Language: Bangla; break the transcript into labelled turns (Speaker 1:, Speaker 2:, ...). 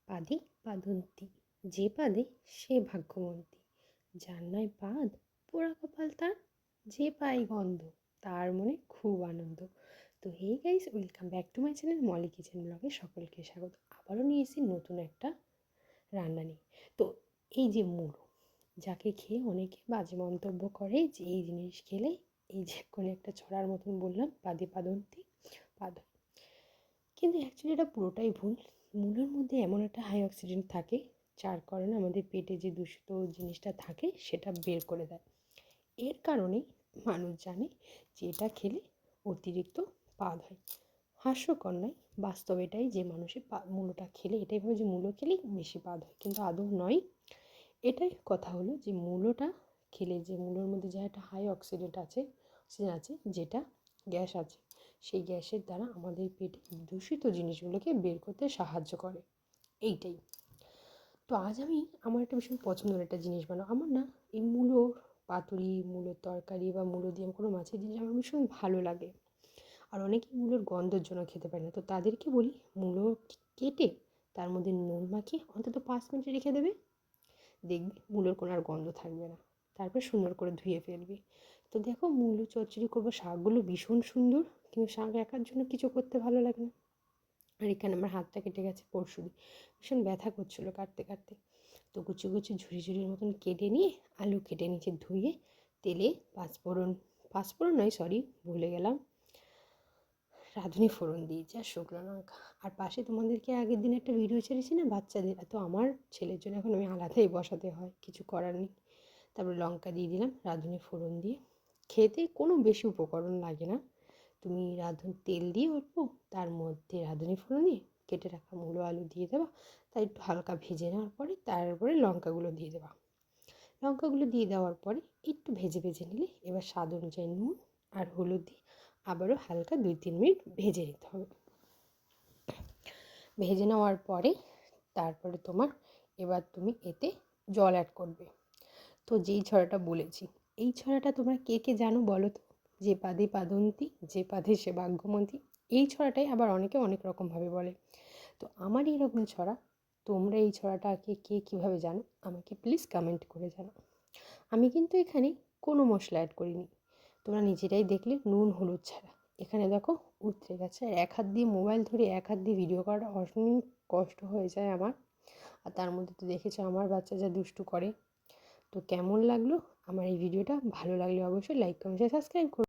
Speaker 1: পাদে পাদন্তি, যে পাদে সে ভাগ্যবন্তী, যার নয় পাদ পোড়া কপাল তার, যে পায় গন্ধ তার মনে খুব আনন্দ। তো hey guys, welcome back to my channel Moli kitchen ব্লগে সকলকে স্বাগত। আবারও নিয়ে এসেছি নতুন একটা রান্না নিয়ে। তো এই যে মূলো, যাকে খেয়ে অনেকে বাজে মন্তব্য করে যে এই জিনিস খেলে এই যে কোনো একটা ছড়ার মতন বললাম পাদে পাদন্তি পাদ, কিন্তু অ্যাকচুয়ালি এটা পুরোটাই ভুল। মূলোর মধ্যে এমন একটা হাই অক্সিডেন্ট থাকে যার কারণে আমাদের পেটে যে দূষিত জিনিসটা থাকে সেটা বের করে দেয়। এর কারণেই মানুষ জানে যে এটা খেলে অতিরিক্ত পাদ হয়। হাস্যকর নয়, বাস্তব এটাই যে মানুষের মূলোটা খেলে এটাই ভাবে যে মূলো খেলেই বেশি পাদ হয়, কিন্তু আদৌ নয়। এটাই কথা হলো যে মূলোটা খেলে যে মূলোর মধ্যে যে একটা হাই অক্সিডেন্ট আছে, অক্সিজেন আছে, যেটা গ্যাস আছে, সেই গ্যাসের দ্বারা আমাদের পেটে দূষিত জিনিসগুলোকে বের করতে সাহায্য করে। এইটাই। তো আজ আমি আমার একটা ভীষণ পছন্দের একটা জিনিস বানাবো। আমার না এই মূলোর পাতুরি, মূলোর তরকারি বা মূলো দিয়ে কোনো মাছের জিনিস আমার ভীষণ ভালো লাগে। আর অনেকেই মূলোর গন্ধের জন্য খেতে পারে না, তো তাদেরকে বলি মূলো কেটে তার মধ্যে নুন মাখিয়ে অন্তত 5 মিনিট রেখে দেবে, দেখবি মূলোর কোনো আর গন্ধ থাকবে না। তারপর সুন্দর করে ধুয়ে ফেলবি। তো দেখো, মূলো চচ্চড়ি করবো, শাকগুলো ভীষণ সুন্দর, কিন্তু শাক একার জন্য কিছু করতে ভালো লাগে না। আর এখানে আমার হাতটা কেটে গেছে পরশুদিন, ভীষণ ব্যথা করছিলো কাটতে কাটতে। তো কুচি কুচি ঝুড়ি ঝুড়ির মতন কেটে নিয়ে আলু কেটে নিচে ধুয়ে তেলে পাঁচফোড়ন, পাঁচফোড়ন নয় সরি ভুলে গেলাম, রাঁধুনি ফোড়ন দিয়েছি আর শুকনো লঙ্কা। আর পাশে তোমাদেরকে আগের দিন একটা ভিডিও ছেড়েছি না বাচ্চাদের, তো আমার ছেলের জন্য এখন আমি আলাদাই বসাতে হয়, কিছু করার নেই। তারপর লঙ্কা দিয়ে দিলাম, রাঁধুনি ফোড়ন দিয়ে। খেতে কোনো বেশি উপকরণ লাগে না, তুমি তেল দিয়ে অল্প, তার মধ্যে রাঁধুনি ফোড়ন দিয়ে কেটে রাখা মূলো আলু দিয়ে দেবা, তাই একটু হালকা ভেজে নেওয়ার পরে তারপরে লঙ্কাগুলো দিয়ে দেবা। লঙ্কাগুলো দিয়ে দেওয়ার পরে একটু ভেজে ভেজে নিলে এবার স্বাদ অনুযায়ী নুন আর হলুদ দিয়ে আবারও হালকা 2-3 মিনিট ভেজে নিতে হবে। ভেজে নেওয়ার পরে তারপরে এবার তুমি এতে জল অ্যাড করবে। তো যেই ছড়াটা বলেছি, এই ছড়াটা তোমরা কে কে জানো বলো তো? যে পাদে পাদন্তি, যে পাদে সে ভাগ্যবতী। এই ছড়াটাই আবার অনেকে অনেক রকমভাবে বলে। তো আমার এইরকম ছড়া, তোমরা এই ছড়াটাকে কে কীভাবে জানো আমাকে প্লিজ কমেন্ট করে জানাও। আমি কিন্তু এখানে কোনো মশলা অ্যাড করিনি, তোমরা নিজেরাই দেখলে নুন হলুদ ছাড়া। এখানে দেখো উতরে গেছে, আর এক হাত দিয়ে মোবাইল ধরে এক হাত দিয়ে ভিডিও করাটা অনেক কষ্ট হয়ে যায় আমার। আর তার মধ্যে তো দেখেছো আমার বাচ্চা যা দুষ্টু করে। তো কেমন লাগলো আমার এই ভিডিওটা? ভালো লাগলে অবশ্যই লাইক কমেন্ট সাবস্ক্রাইব করো।